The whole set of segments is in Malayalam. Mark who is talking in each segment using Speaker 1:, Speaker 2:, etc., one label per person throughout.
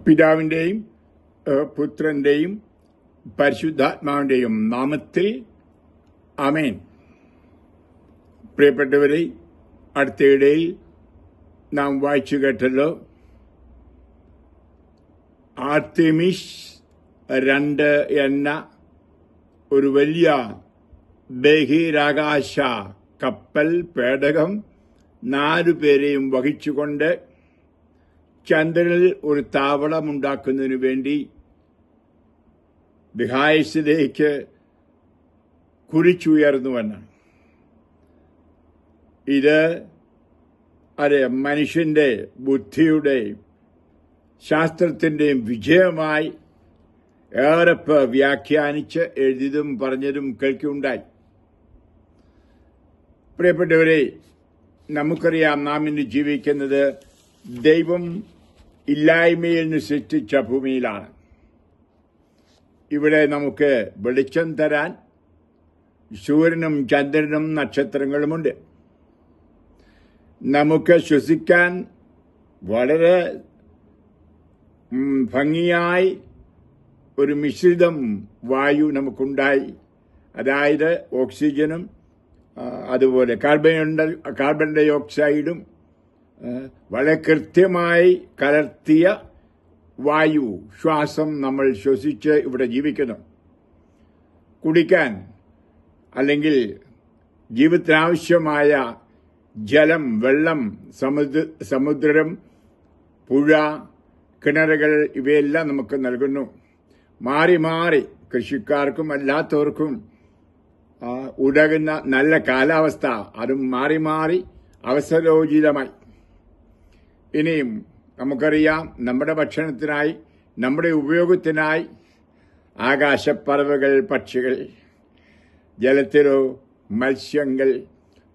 Speaker 1: പിതാവിന്റെയും പുത്രന്റെയും പരിശുദ്ധാത്മാവിന്റെയും നാമത്തിൽ ആമേൻ. പ്രിയപ്പെട്ടവരെ, അടുത്തയിടയിൽ നാം വായിച്ചു കേട്ടല്ലോ, ആർതെമിസ് 2 എന്ന ഒരു വലിയ ബഹിരാകാശ കപ്പൽ പേടകം 4 പേരെയും വഹിച്ചുകൊണ്ട് ചന്ദ്രനിൽ ഒരു താവളമുണ്ടാക്കുന്നതിനു വേണ്ടി ബഹിരാകാശത്തിലേക്ക് കുതിച്ചുയർന്നുവെന്ന്. ഇത് മനുഷ്യന്റെ ബുദ്ധിയുടെയും ശാസ്ത്രത്തിന്റെയും വിജയമായി ഏറെ വ്യാഖ്യാനിച്ച് എഴുതിയതും പറഞ്ഞതും കേൾക്കുകയുണ്ടായി. പ്രിയപ്പെട്ടവരെ, നമുക്കറിയാം, നാം ഇന്ന് ജീവിക്കുന്നത് ദൈവം ഇല്ലായ്മയിൽ നിന്ന് സൃഷ്ടിച്ച ഭൂമിയിലാണ്. ഇവിടെ നമുക്ക് വെളിച്ചം തരാൻ സൂര്യനും ചന്ദ്രനും നക്ഷത്രങ്ങളുമുണ്ട്. നമുക്ക് ശ്വസിക്കാൻ വളരെ ഭംഗിയായി ഒരു മിശ്രിതം വായു നമുക്കുണ്ടായി. അതായത് ഓക്സിജനും അതുപോലെ കാർബൺ ഡൈ ഓക്സൈഡും വളരെ കൃത്യമായി കലർത്തിയ വായു ശ്വാസം നമ്മൾ ശ്വസിച്ച് ഇവിടെ ജീവിക്കുന്നു. കുടിക്കാൻ അല്ലെങ്കിൽ ജീവിതത്തിനാവശ്യമായ ജലം, വെള്ളം, സമുദ്രം, പുഴ, കിണറുകൾ ഇവയെല്ലാം നമുക്ക് നൽകുന്നു. മാറി മാറി കൃഷിക്കാർക്കും അല്ലാത്തവർക്കും ഉതകുന്ന നല്ല കാലാവസ്ഥ, അതും മാറി മാറി അവസരോചിതമായി. ഇനിയും നമുക്കറിയാം, നമ്മുടെ ഭക്ഷണത്തിനായി, നമ്മുടെ ഉപയോഗത്തിനായി ആകാശപ്പറവകൾ, പക്ഷികൾ, ജലത്തിലോ മത്സ്യങ്ങൾ,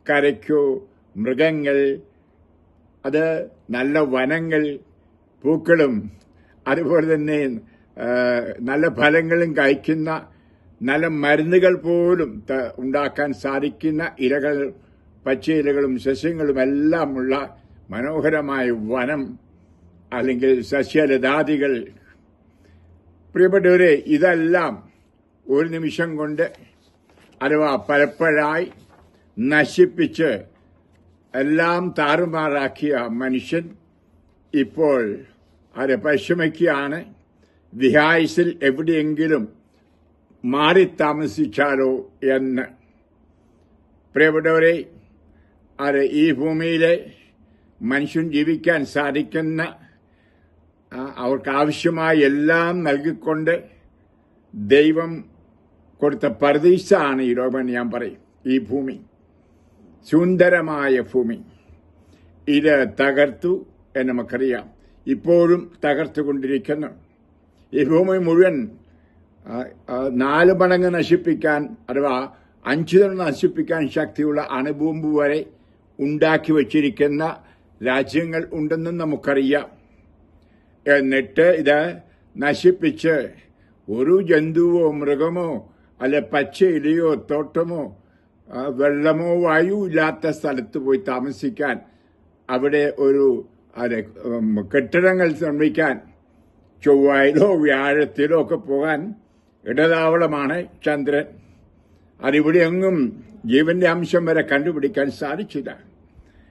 Speaker 1: കരയ്ക്കോ മൃഗങ്ങൾ, അത് നല്ല വനങ്ങൾ, പൂക്കളും അതുപോലെ തന്നെ നല്ല ഫലങ്ങളും കഴിക്കുന്ന നല്ല മരുന്നുകൾ പോലും ഉണ്ടാക്കാൻ സാധിക്കുന്ന ഇലകൾ, പച്ചയിലകളും സസ്യങ്ങളും എല്ലാമുള്ള മനോഹരമായ വനം അല്ലെങ്കിൽ സസ്യലതാദികൾ. പ്രിയപ്പെട്ടവരെ, ഇതെല്ലാം ഒരു നിമിഷം കൊണ്ട് അഥവാ പലപ്പോഴായി നശിപ്പിച്ച് എല്ലാം താറുമാറാക്കിയ മനുഷ്യൻ ഇപ്പോൾ പരിശ്രമിക്കുകയാണ് ബഹിരാകാശത്തിൽ എവിടെയെങ്കിലും മാറി താമസിച്ചാലോ എന്ന്. പ്രിയപ്പെട്ടവരെ, ഈ ഭൂമിയിലെ മനുഷ്യൻ ജീവിക്കാൻ സാധിക്കുന്ന അവർക്കാവശ്യമായ എല്ലാം നൽകിക്കൊണ്ട് ദൈവം കൊടുത്ത പർദീസാണ് ഈ ലോകം. ഞാൻ പറയും, ഈ ഭൂമി സുന്ദരമായ ഭൂമി. ഇത് തകർത്തു എന്ന് നമുക്കറിയാം, ഇപ്പോഴും തകർത്തുകൊണ്ടിരിക്കുന്നു. ഈ ഭൂമി മുഴുവൻ 4 മടങ്ങ് നശിപ്പിക്കാൻ അഥവാ 5 തവണ നശിപ്പിക്കാൻ ശക്തിയുള്ള അണുബോംബ് വരെ ഉണ്ടാക്കി വച്ചിരിക്കുന്ന രാജ്യങ്ങൾ ഉണ്ടെന്നും നമുക്കറിയാം. എന്നിട്ട് ഇത് നശിപ്പിച്ച് ഒരു ജന്തുവോ മൃഗമോ അല്ലെ പച്ച ഇലയോ തോട്ടമോ വെള്ളമോ വായു ഇല്ലാത്ത സ്ഥലത്ത് പോയി താമസിക്കാൻ, അവിടെ ഒരു കെട്ടിടങ്ങൾ നിർമ്മിക്കാൻ, ചൊവ്വയിലോ വ്യാഴത്തിലോ ഒക്കെ പോകാൻ ഇടതാവളമാണ് ചന്ദ്രൻ. അതിവിടെ എങ്ങും ജീവന്റെ അംശം വരെ കണ്ടുപിടിക്കാൻ സാധിച്ചില്ല.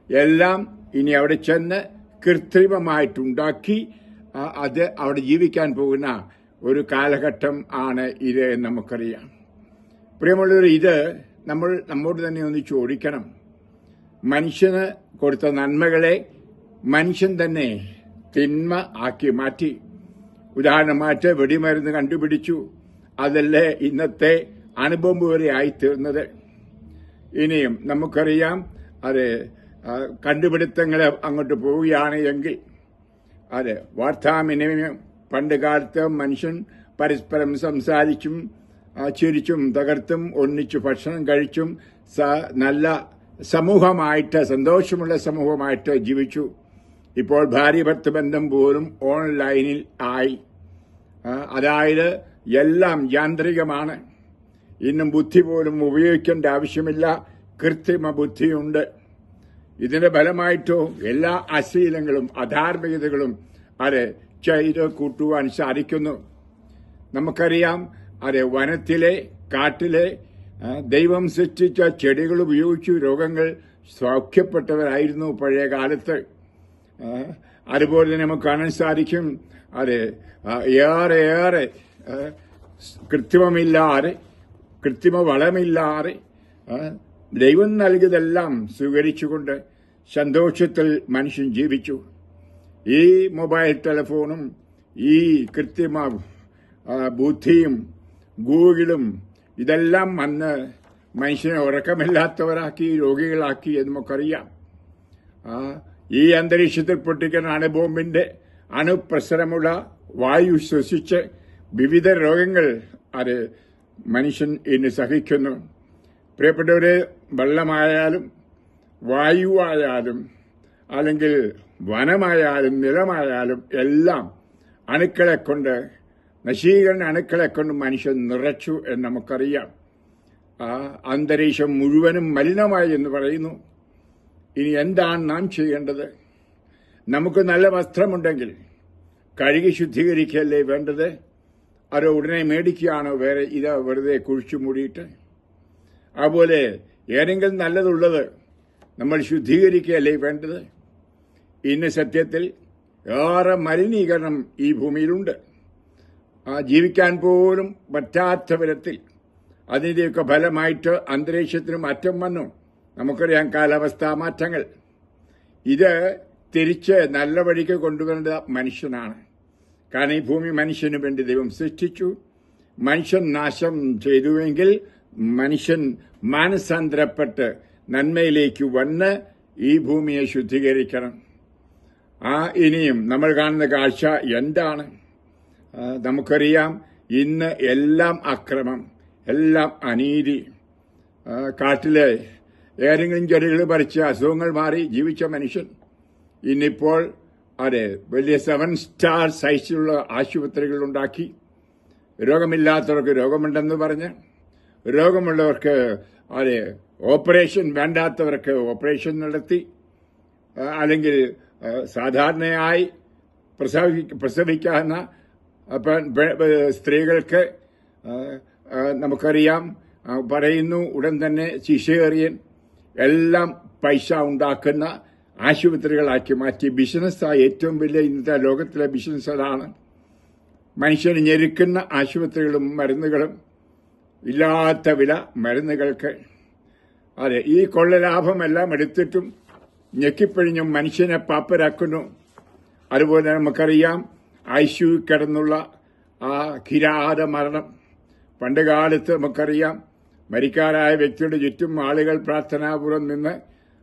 Speaker 1: എല്ലാം ഇനി അവിടെ ചെന്ന് കൃത്രിമമായിട്ടുണ്ടാക്കി അത് അവിടെ ജീവിക്കാൻ പോകുന്ന ഒരു കാലഘട്ടം ആണ് ഇത് എന്ന് നമുക്കറിയാം. പ്രിയമുള്ളവർ, ഇത് നമ്മൾ നമ്മോട് തന്നെ ഒന്ന് ചോദിക്കണം. മനുഷ്യന് കൊടുത്ത നന്മകളെ മനുഷ്യൻ തന്നെ തിന്മ ആക്കി മാറ്റി. ഉദാഹരണമായിട്ട് വെടിമരുന്ന് കണ്ടുപിടിച്ചു, അതല്ലേ ഇന്നത്തെ അണുബോംബ് വരെ ആയിത്തീർന്നത്. ഇനിയും നമുക്കറിയാം, അത് കണ്ടുപിടുത്തങ്ങൾ അങ്ങോട്ട് പോവുകയാണ് എങ്കിൽ വാർത്താവിനിമയം. പണ്ട് കാലത്ത് മനുഷ്യൻ പരസ്പരം സംസാരിച്ചും ചിരിച്ചും തകർത്തും ഒന്നിച്ചു ഭക്ഷണം കഴിച്ചും നല്ല സമൂഹമായിട്ട്, സന്തോഷമുള്ള സമൂഹമായിട്ട് ജീവിച്ചു. ഇപ്പോൾ ഭാര്യ ഭർത്തൃ ബന്ധം പോലും ഓൺലൈനിൽ ആയി. അതായത് എല്ലാം യാന്ത്രികമാണ്. ഇന്നും ബുദ്ധി പോലും ഉപയോഗിക്കേണ്ട ആവശ്യമില്ല, കൃത്രിമ ബുദ്ധിയുണ്ട്. ഇതിന്റെ ഫലമായിട്ടോ എല്ലാ അശ്ലീലങ്ങളും അധാർമികതകളും അത് ചെയ്ത് കൂട്ടുവാൻ സാധിക്കുന്നു. നമുക്കറിയാം, അതെ, വനത്തിലെ കാട്ടിലെ ദൈവം സൃഷ്ടിച്ച ചെടികൾ ഉപയോഗിച്ച് രോഗങ്ങൾ സൗഖ്യപ്പെട്ടവരായിരുന്നു പഴയ കാലത്ത്. അതുപോലെ തന്നെ നമുക്ക് കാണാൻ സാധിക്കും, അതെ, ഏറെ കൃത്രിമ വളമില്ലാതെ ദൈവം നൽകിയതെല്ലാം സ്വീകരിച്ചുകൊണ്ട് സന്തോഷത്തിൽ മനുഷ്യൻ ജീവിച്ചു. ഈ മൊബൈൽ ടെലിഫോണും ഈ കൃത്രിമ ബുദ്ധിയും ഗൂഗിളും ഇതെല്ലാം വന്ന് മനുഷ്യനെ ഉറക്കമില്ലാത്തവരാക്കി, രോഗികളാക്കി എന്ന് നമുക്കറിയാം. ഈ അന്തരീക്ഷത്തിൽ പൊട്ടിക്കുന്ന അണുബോംബിന്റെ അണുപ്രസരമുള്ള വായു ശ്വസിച്ച് വിവിധ രോഗങ്ങൾ അത് മനുഷ്യൻ ഇന്ന് സഹിക്കുന്നു. പ്രിയപ്പെട്ടവരെ, വെള്ളമായാലും വായുവായാലും അല്ലെങ്കിൽ വനമായാലും നിലമായാലും എല്ലാം നശീകരണ അണുക്കളെ കൊണ്ട് മനുഷ്യൻ നിറച്ചു എന്ന് നമുക്കറിയാം. അന്തരീക്ഷം മുഴുവനും മലിനമായി എന്ന് പറയുന്നു. ഇനി എന്താണ് നാം ചെയ്യേണ്ടത്? നമുക്ക് നല്ല വസ്ത്രമുണ്ടെങ്കിൽ കഴുകി ശുദ്ധീകരിക്കുകയല്ലേ വേണ്ടത്? അതോ ഉടനെ മേടിക്കുകയാണോ വേറെ ഇത് വെറുതെ കുഴിച്ചു മൂടിയിട്ട്? അതുപോലെ ഏതെങ്കിലും നല്ലതുള്ളത് നമ്മൾ ശുദ്ധീകരിക്കുകയല്ലേ വേണ്ടത്? ഇന്ന് സത്യത്തിൽ ഏറെ മലിനീകരണം ഈ ഭൂമിയിലുണ്ട്. ജീവിക്കാൻ പോലും പറ്റാത്ത വിധത്തിൽ അതിന്റെയൊക്കെ ഫലമായിട്ട് അന്തരീക്ഷത്തിന് മാറ്റം വന്നു. നമുക്കറിയാം, കാലാവസ്ഥാ മാറ്റങ്ങൾ. ഇത് തിരിച്ച് നല്ല വഴിക്ക് കൊണ്ടുവരേണ്ട മനുഷ്യനാണ്. കാരണം ഈ ഭൂമി മനുഷ്യന് വേണ്ടി ദൈവം സൃഷ്ടിച്ചു. മനുഷ്യൻ നാശം ചെയ്തുവെങ്കിൽ മനുഷ്യൻ മാനസാന്തരപ്പെട്ട് നന്മയിലേക്ക് വന്ന് ഈ ഭൂമിയെ ശുദ്ധീകരിക്കണം. ഇനിയും നമ്മൾ കാണുന്ന കാഴ്ച എന്താണ്? നമുക്കറിയാം, ഇന്ന് എല്ലാം അക്രമം, എല്ലാം അനീതി. കാട്ടിലെ ഏതെങ്കിലും ചെടികൾ പറിച്ച് അസുഖങ്ങൾ മാറി ജീവിച്ച മനുഷ്യൻ ഇന്നിപ്പോൾ അതെ വലിയ 7 സ്റ്റാർ സൈസിലുള്ള ആശുപത്രികൾ ഉണ്ടാക്കി, രോഗമില്ലാത്തവർക്ക് രോഗമുണ്ടെന്ന് പറഞ്ഞ്, രോഗമുള്ളവർക്ക് അതെ ഓപ്പറേഷൻ വേണ്ടാത്തവർക്ക് ഓപ്പറേഷൻ നടത്തി, അല്ലെങ്കിൽ സാധാരണയായി പ്രസവിക്കാവുന്ന സ്ത്രീകൾക്ക് നമുക്കറിയാം പറയുന്നു ഉടൻ തന്നെ സിസേറിയൻ എല്ലാം പൈസ ഉണ്ടാക്കുന്ന ആശുപത്രികളാക്കി മാറ്റി. ബിസിനസ്സായി ഏറ്റവും വലിയ ഇന്നത്തെ ലോകത്തിലെ ബിസിനസ് അതാണ്. മനുഷ്യന് ഞെരുക്കുന്ന ആശുപത്രികളും മരുന്നുകളും, ഇല്ലാത്ത വില മരുന്നുകൾക്ക്. അതെ, ഈ കൊള്ളലാഭമെല്ലാം എടുത്തിട്ടും ഞെക്കിപ്പിഴിഞ്ഞും മനുഷ്യനെ പാപ്പരാക്കുന്നു. അതുപോലെ നമുക്കറിയാം, ഐസിയു കിടന്നുള്ള ആ കിരാത മരണം. പണ്ട് കാലത്ത് നമുക്കറിയാം, മരിക്കാറായ വ്യക്തിയുടെ ചുറ്റും ആളുകൾ പ്രാർത്ഥനാപൂർവ്വം നിന്ന്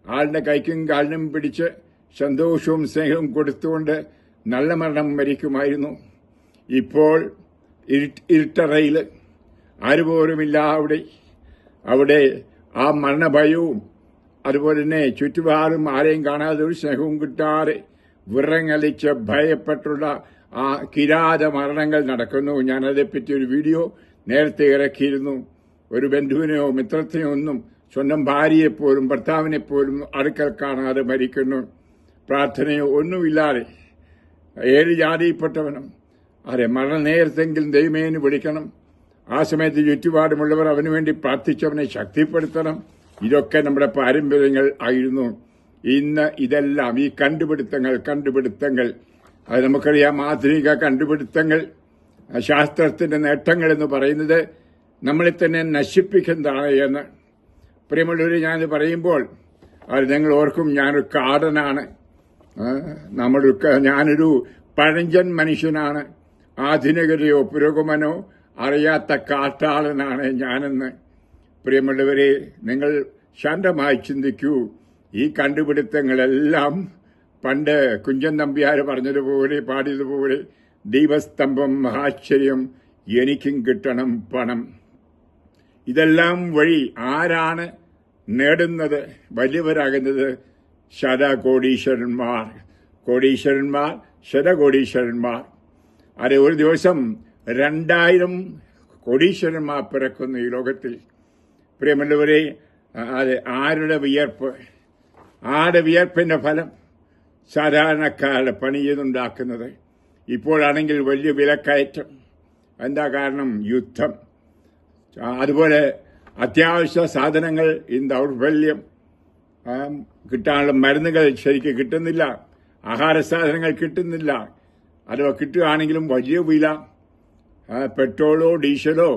Speaker 1: ആളുടെ കൈക്കും കാലിനും പിടിച്ച് സന്തോഷവും സ്നേഹവും കൊടുത്തുകൊണ്ട് നല്ല മരണം മരിക്കുമായിരുന്നു. ഇപ്പോൾ ഇരുട്ടറയിൽ ആരുപോലുമില്ല. അവിടെ ആ മരണഭയവും അതുപോലെ തന്നെ ചുറ്റുപാടും ആരെയും കാണാതെ ഒരു സ്നേഹവും കിട്ടാതെ വിറങ്ങലിച്ച് ഭയപ്പെട്ടുള്ള ആ കിരാത മരണങ്ങൾ നടക്കുന്നു. ഞാനതേപ്പറ്റി ഒരു വീഡിയോ നേരത്തെ ഇറക്കിയിരുന്നു. ഒരു ബന്ധുവിനെയോ മിത്രത്തിനെയോ ഒന്നും, സ്വന്തം ഭാര്യയെപ്പോലും ഭർത്താവിനെപ്പോലും അടുക്കൽ കാണാതെ മരിക്കുന്നു. പ്രാർത്ഥനയോ ഒന്നുമില്ലാതെ. ഏത് ജാതിയിൽപ്പെട്ടവനും അതെ മരണം നേരത്തെങ്കിലും ദൈവമേന് വിളിക്കണം. ആ സമയത്ത് ചുറ്റുപാടുമുള്ളവർ അവനുവേണ്ടി പ്രാർത്ഥിച്ചവനെ ശക്തിപ്പെടുത്തണം. ഇതൊക്കെ നമ്മുടെ പാരമ്പര്യങ്ങൾ ആയിരുന്നു. ഇന്ന് ഇതെല്ലാം ഈ കണ്ടുപിടുത്തങ്ങൾ അത് നമുക്കറിയാം. ആധുനിക കണ്ടുപിടുത്തങ്ങൾ, ശാസ്ത്രത്തിന്റെ നേട്ടങ്ങൾ എന്ന് പറയുന്നത് നമ്മളെ തന്നെ നശിപ്പിക്കുന്നതാണ് എന്ന്. പ്രിയമുള്ളവർ, ഞാൻ പറയുമ്പോൾ അത് നിങ്ങൾ ഓർക്കും, ഞാനൊരു കാടനാണ്, ഞാനൊരു പഴഞ്ചൻ മനുഷ്യനാണ്, ആധുനികതയോ പുരോഗമനോ അറിയാത്ത കാട്ടാളനാണ് ഞാനെന്ന്. പ്രിയമുള്ളവരെ, നിങ്ങൾ ശാന്തമായി ചിന്തിക്കൂ. ഈ കണ്ടുപിടുത്തങ്ങളെല്ലാം പണ്ട് കുഞ്ചൻ നമ്പ്യാർ പറഞ്ഞതുപോലെ, പാടിയതുപോലെ, ദീപസ്തംഭം മഹാശ്ചര്യം എനിക്കും കിട്ടണം പണം. ഇതെല്ലാം വഴി ആരാണ് നേടുന്നത്, വലിയവരാകുന്നത്? ശതകോടീശ്വരന്മാർ. അത് ഒരു ദിവസം 2000 കോടീശ്വരന്മാർ പിറക്കുന്നു ഈ ലോകത്തിൽ. പ്രിയമുള്ളവരെ, അത് ആരുടെ വിയർപ്പിന്റെ ഫലം സാധാരണക്കാരുടെ പണി ചെയ്തുണ്ടാക്കുന്നത്. ഇപ്പോഴാണെങ്കിൽ വലിയ വിലക്കയറ്റം. എന്താ കാരണം? യുദ്ധം. അതുപോലെ അത്യാവശ്യ സാധനങ്ങൾ ദൗർബല്യം, കിട്ടാനുള്ള മരുന്നുകൾ ശരിക്കും കിട്ടുന്നില്ല, ആഹാര സാധനങ്ങൾ കിട്ടുന്നില്ല, അഥവാ കിട്ടുകയാണെങ്കിലും വലിയ വില. പെട്രോളോ ഡീസലോ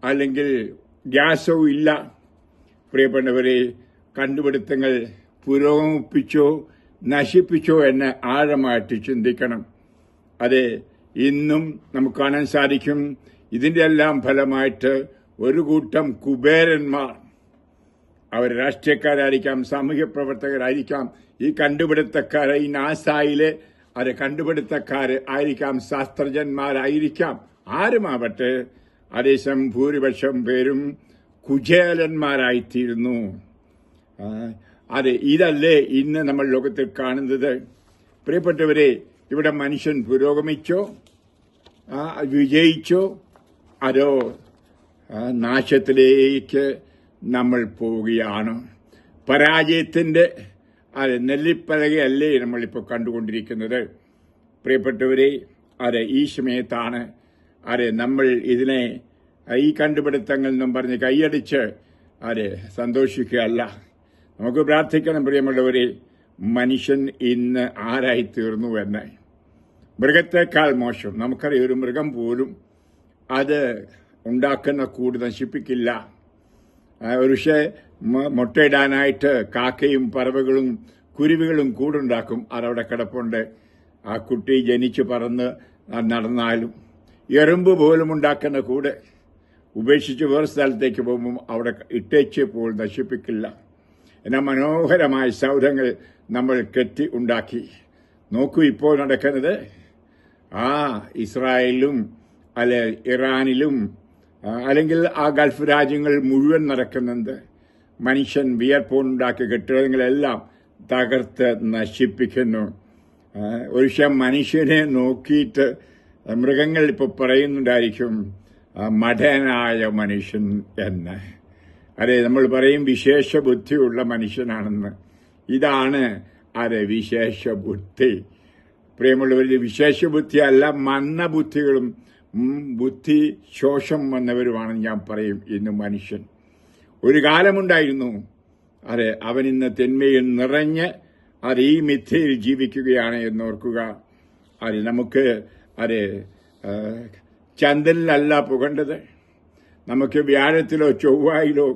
Speaker 1: അല്ലെങ്കിൽ ഗ്യാസോ ഇല്ല. പ്രിയപ്പെട്ടവരെ, കണ്ടുപിടുത്തങ്ങൾ പുരോഗമിപ്പിച്ചോ നശിപ്പിച്ചോ എന്ന് ആഴമായിട്ട് ചിന്തിക്കണം. അതെ, ഇന്നും നമുക്ക് കാണാൻ സാധിക്കും. ഇതിന്റെ എല്ലാം ഫലമായിട്ട് ഒരു കൂട്ടം കുബേരന്മാർ, അവർ രാഷ്ട്രീയക്കാരായിരിക്കാം, സാമൂഹ്യ പ്രവർത്തകരായിരിക്കാം, ഈ കണ്ടുപിടുത്തക്കാരെ, ഈ നാസായിലെ കണ്ടുപിടുത്തക്കാര് ആയിരിക്കാം, ശാസ്ത്രജ്ഞന്മാരായിരിക്കാം, ആരുമാവട്ടെ, അതേസമയം ഭൂരിപക്ഷം പേരും കുചേലന്മാരായിത്തീരുന്നു. അതെ, ഇതല്ലേ ഇന്ന് നമ്മൾ ലോകത്തിൽ കാണുന്നത്. പ്രിയപ്പെട്ടവരെ, ഇവിടെ മനുഷ്യൻ പുരോഗമിച്ചോ, വിജയിച്ചോ, അതോ നാശത്തിലേക്ക് നമ്മൾ പോവുകയാണ്. പരാജയത്തിന്റെ നെല്ലിപ്പലകയല്ലേ നമ്മളിപ്പോൾ കണ്ടുകൊണ്ടിരിക്കുന്നത്. പ്രിയപ്പെട്ടവരെ, ഈ സമയത്താണ് നമ്മൾ ഇതിനെ, ഈ കണ്ടുപിടുത്തങ്ങൾ എന്നും പറഞ്ഞ് കൈയടിച്ച് സന്തോഷിക്കുകയല്ല. നമുക്ക് പ്രാർത്ഥിക്കണം. പ്രിയമുള്ളവരെ, മനുഷ്യൻ ഇന്ന് ആരായിത്തീർന്നു എന്ന്. മൃഗത്തെക്കാൾ മോശം. നമുക്കറിയാം, ഒരു മൃഗം പോലും അത് ഉണ്ടാക്കുന്ന കൂട് നശിപ്പിക്കില്ല. പക്ഷേ മുട്ടയിടാനായിട്ട് കാക്കയും പറവകളും കുരുവികളും കൂടുണ്ടാക്കും. അതവിടെ കിടപ്പുണ്ട്. ആ കുട്ടി ജനിച്ച് പറന്ന് നടന്നാലും എറുമ്പ് പോലും ഉണ്ടാക്കുന്ന കൂട് ഉപേക്ഷിച്ച് വേറെ സ്ഥലത്തേക്ക് പോകുമ്പോൾ അവിടെ ഇട്ടേച്ച് പോലും നശിപ്പിക്കില്ല. എന്നാൽ മനോഹരമായ സൗധങ്ങൾ നമ്മൾ കെട്ടി ഉണ്ടാക്കി. നോക്കൂ ഇപ്പോൾ നടക്കുന്നത്. ഇസ്രായേലിലും ഇറാനിലും അല്ലെങ്കിൽ ആ ഗൾഫ് രാജ്യങ്ങൾ മുഴുവൻ നടക്കുന്നുണ്ട്. മനുഷ്യൻ വിയർപ്പുണ്ടാക്കിയ കെട്ടിടങ്ങളെല്ലാം തകർത്ത് നശിപ്പിക്കുന്നു. ഒരു മനുഷ്യനെ നോക്കിയിട്ട് മൃഗങ്ങൾ ഇപ്പോൾ പറയുന്നുണ്ടായിരിക്കും മഠനായ മനുഷ്യൻ എന്ന്. നമ്മൾ പറയും വിശേഷ ബുദ്ധിയുള്ള മനുഷ്യനാണെന്ന്. ഇതാണ് വിശേഷ ബുദ്ധി. പ്രിയമുള്ളവർ, വിശേഷ ബുദ്ധിയല്ല, മന്ദബുദ്ധികളും ബുദ്ധി ശോഷം വന്നവരുമാണെന്ന് ഞാൻ പറയും ഇന്ന് മനുഷ്യൻ. ഒരു കാലമുണ്ടായിരുന്നു, അവൻ ഇന്ന് തിന്മയിൽ നിറഞ്ഞ് ഈ മിഥ്യയിൽ ജീവിക്കുകയാണ് എന്നോർക്കുക. നമുക്ക് ചന്ദ്രനിലല്ല പുകണ്ടത്, നമുക്ക് വ്യാഴത്തിലോ ചൊവ്വായിലോ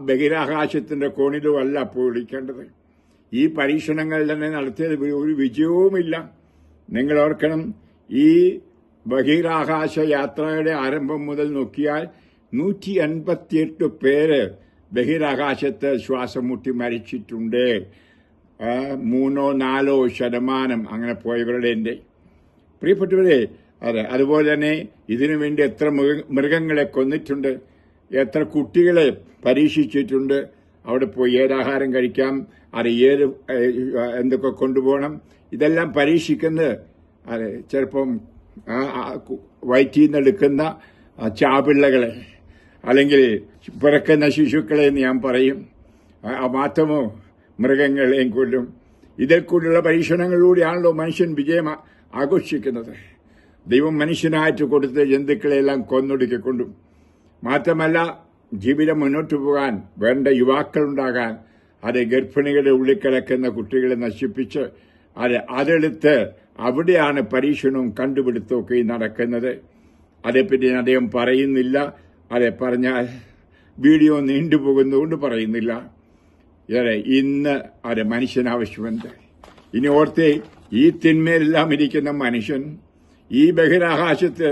Speaker 1: ബഹിരാകാശത്തിന്റെ കോണിലോ അല്ല വിളിക്കേണ്ടത്. ഈ പരീക്ഷണങ്ങൾ തന്നെ നടത്തിയത് ഒരു വിജയവുമില്ല. നിങ്ങൾ ഓർക്കണം, ഈ ബഹിരാകാശ യാത്രയുടെ ആരംഭം മുതൽ നോക്കിയാൽ 158 പേര് ബഹിരാകാശത്ത് ശ്വാസം മുട്ടി മരിച്ചിട്ടുണ്ട്. 3-4% അങ്ങനെ പോയവരുടെ. പ്രിയപ്പെട്ടവരെ, അതുപോലെ തന്നെ ഇതിനു വേണ്ടി എത്ര മൃഗങ്ങളെ കൊന്നിട്ടുണ്ട്, എത്ര കുട്ടികളെ പരീക്ഷിച്ചിട്ടുണ്ട്. അവിടെ പോയി ഏതാഹാരം കഴിക്കാം, എന്തൊക്കെ കൊണ്ടുപോകണം, ഇതെല്ലാം പരീക്ഷിക്കുന്നത് ചിലപ്പം വയറ്റിൽ നിന്നെടുക്കുന്ന ചാപിള്ളകളെ അല്ലെങ്കിൽ പിറക്കുന്ന ശിശുക്കളെ എന്ന് ഞാൻ പറയും. മാത്രമോ മൃഗങ്ങളെയും കൊല്ലും. ഇതിൽ കൂടുതലുള്ള പരീക്ഷണങ്ങളിലൂടെയാണല്ലോ മനുഷ്യൻ വിജയം ആഘോഷിക്കുന്നത്. ദൈവം മനുഷ്യനായിട്ട് കൊടുത്ത ജന്തുക്കളെല്ലാം കൊന്നൊടുക്കിക്കൊണ്ടും. മാത്രമല്ല, ജീവിതം മുന്നോട്ട് പോകാൻ വേണ്ട യുവാക്കളുണ്ടാകാൻ ഗർഭിണികളുടെ ഉള്ളിൽ കിടക്കുന്ന കുട്ടികളെ നശിപ്പിച്ച് അതെടുത്ത് അവിടെയാണ് പരീക്ഷണവും കണ്ടുപിടുത്തവും ഒക്കെ നടക്കുന്നത്. അതേപ്പറ്റി അദ്ദേഹം പറയുന്നില്ല. പറഞ്ഞാൽ വീഡിയോ നീണ്ടുപോകുന്നതുകൊണ്ട് പറയുന്നില്ല. ഇന്ന് മനുഷ്യൻ ആവശ്യമുണ്ട്. ഇനി ഓർത്തേ, ഈ തിന്മയെല്ലാം ഇരിക്കുന്ന മനുഷ്യൻ ഈ ബഹിരാകാശത്ത്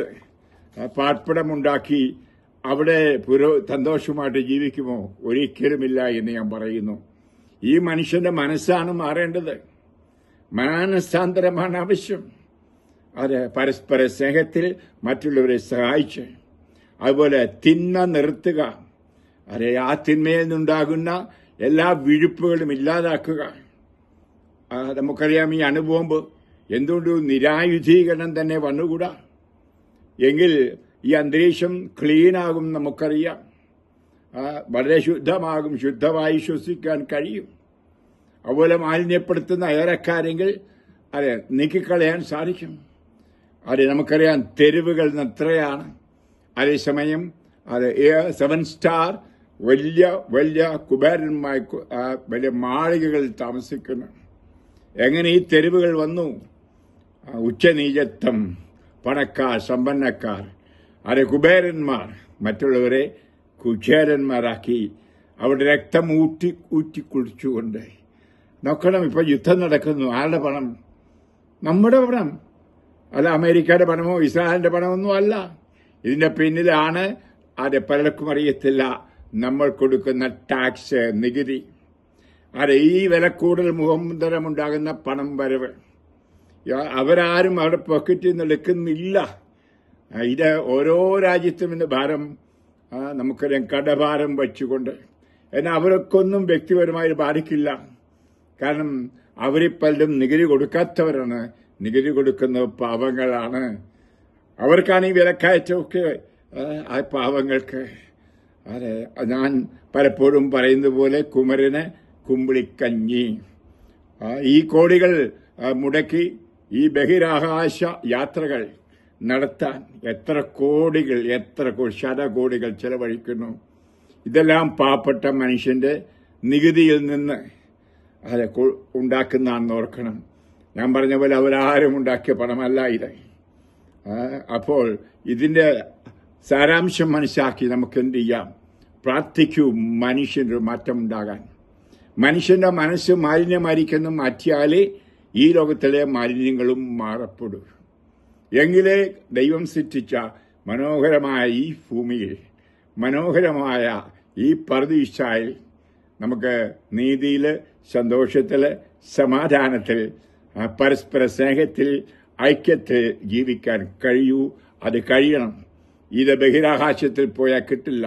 Speaker 1: പാർപ്പിടമുണ്ടാക്കി അവിടെ സന്തോഷമായിട്ട് ജീവിക്കുമോ? ഒരിക്കലുമില്ല എന്ന് ഞാൻ പറയുന്നു. ഈ മനുഷ്യന്റെ മനസ്സാണ് മാറേണ്ടത്. മാനസാന്തരമാണ് ആവശ്യം. പരസ്പര സ്നേഹത്തിൽ മറ്റുള്ളവരെ സഹായിച്ച്, അതുപോലെ തിന്മ നിർത്തുക. ആ തിന്മയിൽ നിന്നുണ്ടാകുന്ന എല്ലാ വിഴുപ്പുകളും ഇല്ലാതാക്കുക. നമുക്കറിയാം, ഈ അനുഭവം എന്തുകൊണ്ട് നിരായുധീകരണം തന്നെ വന്നുകൂടാ? എങ്കിൽ ഈ അന്തരീക്ഷം ക്ലീനാകും. നമുക്കറിയാം, വളരെ ശുദ്ധമാകും, ശുദ്ധമായി ശ്വസിക്കാൻ കഴിയും. അതുപോലെ മാലിന്യപ്പെടുത്തുന്ന ഏറെക്കാര്യങ്ങൾ നീക്കിക്കളയാൻ സാധിക്കും. അത് നമുക്കറിയാം തെരുവുകൾ എത്രയാണ്. അതേസമയം അത് 7 സ്റ്റാർ വലിയ വലിയ കുബേരന്മാർ വലിയ മാളികകളിൽ താമസിക്കുന്നു. എങ്ങനെ ഈ തെരുവുകൾ വന്നു? ഉച്ചനീചത്വം, പണക്കാർ, സമ്പന്നക്കാർ, അത് കുബേരന്മാർ മറ്റുള്ളവരെ കുചേരന്മാരാക്കി അവിടെ രക്തം ഊറ്റി കുടിച്ചുകൊണ്ട്. നോക്കണം, ഇപ്പൊ യുദ്ധം നടക്കുന്നു. ആരുടെ പണം? നമ്മുടെ പണം. അല്ല അമേരിക്കയുടെ പണമോ ഇസ്രായേലിന്റെ പണമൊന്നും അല്ല. ഇതിന്റെ പിന്നിലാണ്, അത് പലർക്കും അറിയത്തില്ല, നമ്മൾ കൊടുക്കുന്ന ടാക്സ്, നികുതി. അത് ഈ വില കൂടുതൽ മുഖാന്തരമുണ്ടാകുന്ന പണം വരവ് അവരാരും അവരുടെ പോക്കറ്റിൽ നിന്ന് എടുക്കുന്നില്ല. ഇത് ഓരോ രാജ്യത്തും ഇന്ന് ഭാരം നമുക്കറിയാം, കടഭാരം വച്ചുകൊണ്ട്. എന്നാൽ അവർക്കൊന്നും വ്യക്തിപരമായി ബാധിക്കില്ല. കാരണം അവരിൽ പലരും നികുതി കൊടുക്കാത്തവരാണ്. നികുതി കൊടുക്കുന്ന പാവങ്ങളാണ്. അവർക്കാണ് ഈ വിലക്കയറ്റമൊക്കെ. ആ പാവങ്ങൾക്ക് അതെ, ഞാൻ പലപ്പോഴും പറയുന്നത് പോലെ കുമരന് കുമ്പിളിക്കഞ്ഞി. ഈ കോടികൾ മുടക്കി ഈ ബഹിരാകാശ യാത്രകൾ നടത്താൻ എത്ര കോടികൾ, എത്ര ശതകോടികൾ ചെലവഴിക്കുന്നു. ഇതെല്ലാം പാവപ്പെട്ട മനുഷ്യന്റെ നികുതിയിൽ നിന്ന് അത് ഉണ്ടാക്കുന്നതാണെന്ന് ഓർക്കണം. ഞാൻ പറഞ്ഞ പോലെ അവരാരും ഉണ്ടാക്കിയ പണമല്ല ഇത്. അപ്പോൾ ഇതിന്റെ സാരാംശം മനസ്സിലാക്കി നമുക്ക് എന്ത് ചെയ്യാം? പ്രാർത്ഥിക്കൂ, മനുഷ്യനൊരു മാറ്റം ഉണ്ടാകാൻ. മനുഷ്യന്റെ മനസ്സ് മാലിന്യമായിരിക്കുന്നു മാറ്റിയാലേ ഈ ലോകത്തിലെ മാലിന്യങ്ങളും മാറപ്പെടൂ. എങ്കിലേ ദൈവം സൃഷ്ടിച്ച മനോഹരമായ ഈ ഭൂമിയിൽ, മനോഹരമായ ഈ പർദീസായിൽ നമുക്ക് നീതിയിൽ, സന്തോഷത്തിൽ, സമാധാനത്തിൽ, പരസ്പര സ്നേഹത്തിൽ, ഐക്യത്തിൽ ജീവിക്കാൻ കഴിയൂ. അത് കഴിയണം. ഇത് ബഹിരാകാശത്തിൽ പോയാൽ കിട്ടില്ല.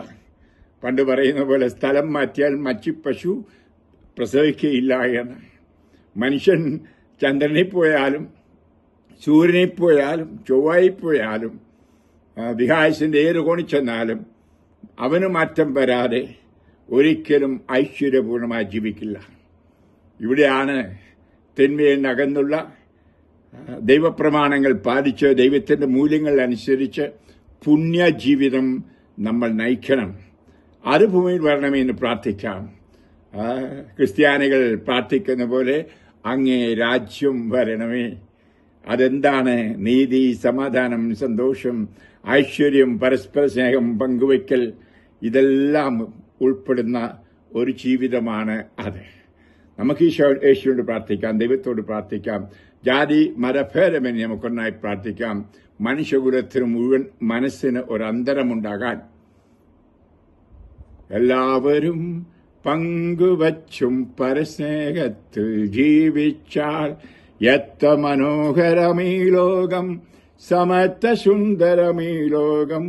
Speaker 1: പണ്ട് പറയുന്ന പോലെ സ്ഥലം മാറ്റിയാൽ മച്ചിപ്പശു പ്രസവിക്കുകയില്ല എന്ന്. മനുഷ്യൻ ചന്ദ്രനിൽ പോയാലും സൂര്യനിൽ പോയാലും ചൊവ്വയിൽ പോയാലും വിഹായസിന്റെ ഏത് കോണിൽ ചെന്നാലും അവന് മാറ്റം വരാതെ ഒരിക്കലും ഐശ്വര്യപൂർണമായി ജീവിക്കില്ല. ഇവിടെയാണ് തിന്മയിൽ അകന്നുള്ള ദൈവപ്രമാണങ്ങൾ പാലിച്ച് ദൈവത്തിന്റെ മൂല്യങ്ങൾ അനുസരിച്ച് പുണ്യജീവിതം നമ്മൾ നയിക്കണം. അത് ഭൂമിയിൽ വരണമെന്ന് പ്രാർത്ഥിക്കാം. ക്രിസ്ത്യാനികൾ പ്രാർത്ഥിക്കുന്ന പോലെ അങ്ങേ രാജ്യം വരണമേ. അതെന്താണ്? നീതി, സമാധാനം, സന്തോഷം, ഐശ്വര്യം, പരസ്പര സ്നേഹം, പങ്കുവയ്ക്കൽ, ഇതെല്ലാം ഉൾപ്പെടുന്ന ഒരു ജീവിതമാണ് അത്. നമുക്ക് യേശുവിനോട് പ്രാർത്ഥിക്കാം, ദൈവത്തോട് പ്രാർത്ഥിക്കാം, ജാതി മതഭേദമെന്ന് നമുക്കൊന്നായി പ്രാർത്ഥിക്കാം. മനുഷ്യകുലത്തിന് മുഴുവൻ മനസ്സിന് ഒരന്തരമുണ്ടാകാൻ എല്ലാവരും പങ്കുവച്ചും പരസ്നേഹത്തിൽ ജീവിച്ചാൽ എത്ര മനോഹരമീ ലോകം, സമത്വ സുന്ദരമീ ലോകം.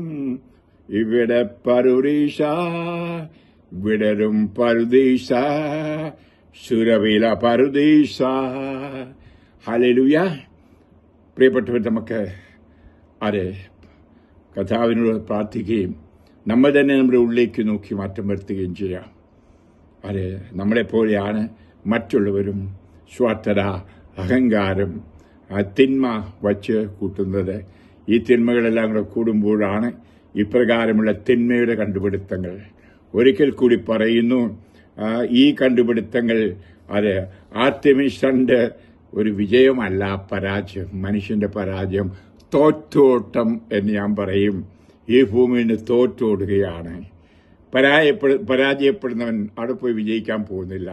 Speaker 1: ഇവിടെ പറുദീസ, വിടരും പറുദീസ, സുരവില പറുദീസ. ഹല്ലേലൂയ. പ്രിയപ്പെട്ടവർ, നമുക്ക് അതെ കർത്താവിനോട് പ്രാർത്ഥിക്കുകയും നമ്മൾ തന്നെ നമ്മുടെ ഉള്ളിലേക്ക് നോക്കി മാറ്റം വരുത്തുകയും ചെയ്യാം. അതെ, നമ്മളെപ്പോലെയാണ് മറ്റുള്ളവരും. സ്വാർത്ഥത, അഹങ്കാരം, തിന്മ വച്ച് കൂട്ടുന്നത്. ഈ തിന്മകളെല്ലാം കൂടെ കൂടുമ്പോഴാണ് ഇപ്രകാരമുള്ള തിന്മയുടെ കണ്ടുപിടുത്തങ്ങൾ. ഒരിക്കൽ കൂടി പറയുന്നു, ഈ കണ്ടുപിടുത്തങ്ങൾ അത് ആർട്ടിമിഷന്റെ ഒരു വിജയമല്ല, പരാജയം, മനുഷ്യന്റെ പരാജയം, തോറ്റോട്ടം എന്ന് ഞാൻ പറയും. ഈ ഭൂമിയിൽ നിന്ന് തോറ്റോടുകയാണ്. പരാജയപ്പെടുന്നവൻ അവിടെ പോയി വിജയിക്കാൻ പോകുന്നില്ല.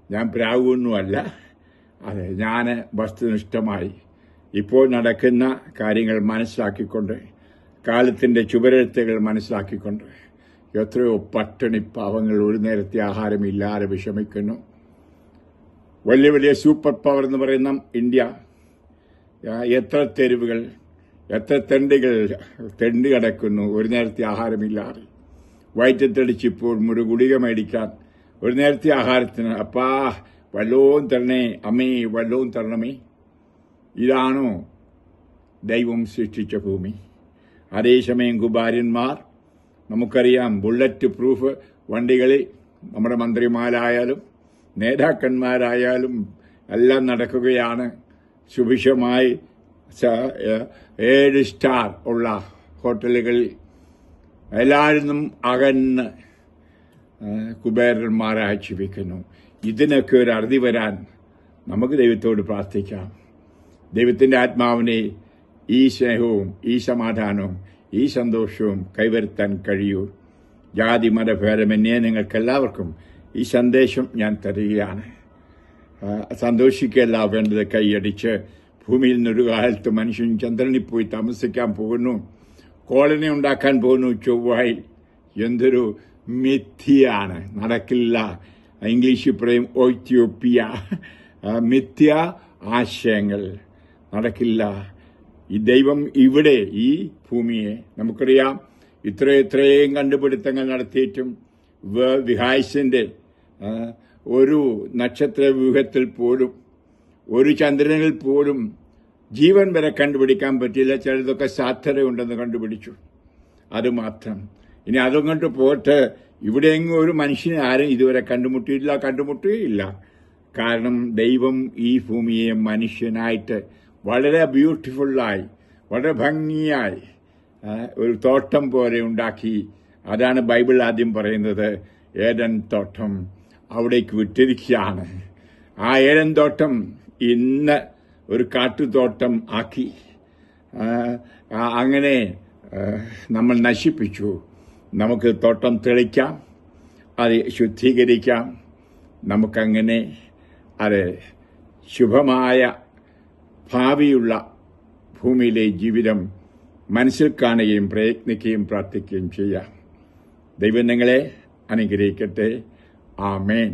Speaker 1: ഞാൻ പ്രാവൊന്നുമല്ല. അതെ, ഞാൻ വസ്തുനിഷ്ഠമായി ഇപ്പോൾ നടക്കുന്ന കാര്യങ്ങൾ മനസ്സിലാക്കിക്കൊണ്ട്, കാലത്തിന്റെ ചുവരെഴുത്തുകൾ മനസ്സിലാക്കിക്കൊണ്ട്, എത്രയോ പട്ടിണി പാവങ്ങൾ ഒരു നേരത്തെ ആഹാരമില്ലാതെ വിഷമിക്കുന്നു. വലിയ വലിയ സൂപ്പർ പവർ എന്ന് പറയുന്ന ഇന്ത്യ, എത്ര തെരുവുകൾ, എത്ര തെണ്ടി കിടക്കുന്നു ഒരു നേരത്തെ ആഹാരമില്ലാതെ. വയറ്റത്തടിച്ചിപ്പോൾ ഒരു ഗുളിക മേടിക്കാൻ ഒരു നേരത്തെ ആഹാരത്തിന് അപ്പാ വല്ലവും തരണേ, അമ്മേ വല്ലവും തരണമേ. ഇതാണോ ദൈവം സൃഷ്ടിച്ച ഭൂമി? അതേസമയം കുബാര്യന്മാർ, നമുക്കറിയാം, ബുള്ളറ്റ് പ്രൂഫ് വണ്ടികളിൽ നമ്മുടെ മന്ത്രിമാരായാലും നേതാക്കന്മാരായാലും എല്ലാം നടക്കുകയാണ്. സുഭിക്ഷമായി 7 സ്റ്റാർ ഉള്ള ഹോട്ടലുകളിൽ എല്ലാവരിൽ നിന്നും അകന്ന് കുബേരന്മാരായി ജീവിക്കുന്നു. ഇതിനൊക്കെ ഒരു അറുതി വരാൻ നമുക്ക് ദൈവത്തോട് പ്രാർത്ഥിക്കാം. ദൈവത്തിൻ്റെ ആത്മാവിനെ ഈ സ്നേഹവും ഈ സമാധാനവും ഈ സന്തോഷവും കൈവരുത്താൻ കഴിയൂ. ജാതി മതഭേദമന്യേ നിങ്ങൾക്കെല്ലാവർക്കും ഈ സന്ദേശം ഞാൻ തരികയാണ്. സന്തോഷിക്കല്ല വേണ്ടത്. കൈയടിച്ച് ഭൂമിയിൽ നിന്നൊരു കാലത്ത് മനുഷ്യൻ ചന്ദ്രനിൽ പോയി താമസിക്കാൻ പോകുന്നു, കോളനി ഉണ്ടാക്കാൻ പോകുന്നു ചൊവ്വായിൽ. എന്തൊരു മിഥ്യയാണ്, നടക്കില്ല. ഇംഗ്ലീഷിൽ പറയും ഓത്യോപ്യ. മിഥ്യ ആശയങ്ങൾ നടക്കില്ല. ഈ ദൈവം ഇവിടെ ഈ ഭൂമിയെ നമുക്കറിയാം ഇത്രയും കണ്ടുപിടുത്തങ്ങൾ നടത്തിയിട്ടും വിഹായസിന്റെ ഒരു നക്ഷത്ര വ്യൂഹത്തിൽ പോലും ഒരു ചന്ദ്രനിൽ പോലും ജീവൻ വരെ കണ്ടുപിടിക്കാൻ പറ്റില്ല. ചിലതൊക്കെ സാധ്യതയുണ്ടെന്ന് കണ്ടുപിടിച്ചു, അതുമാത്രം. ഇനി അതുകൊണ്ട് പോയിട്ട് ഇവിടെയെങ്കിലും ഒരു മനുഷ്യനെ ആരും ഇതുവരെ കണ്ടുമുട്ടുകയില്ല. കാരണം ദൈവം ഈ ഭൂമിയെ മനുഷ്യനായിട്ട് വളരെ ബ്യൂട്ടിഫുള്ളായി, വളരെ ഭംഗിയായി ഒരു തോട്ടം പോലെ ഉണ്ടാക്കി. അതാണ് ബൈബിൾ ആദ്യം പറയുന്നത്, ഏദൻ തോട്ടം അവിടേക്ക് വിട്ടിരിക്കുകയാണ്. ആ ഏദൻ തോട്ടം ഇന്ന് ഒരു കാട്ടുതോട്ടം ആക്കി. അങ്ങനെ നമ്മൾ നശിപ്പിച്ചു. നമുക്ക് തോട്ടം തെളിക്കാം, അത് ശുദ്ധീകരിക്കാം. നമുക്കങ്ങനെ അത് ശുഭമായ ഭാവിയുള്ള ഭൂമിയിലെ ജീവിതം മനസ്സിൽ കാണുകയും പ്രയത്നിക്കുകയും പ്രാർത്ഥിക്കുകയും ചെയ്യാം. ദൈവം നിങ്ങളെ അനുഗ്രഹിക്കട്ടെ. ആമേൻ.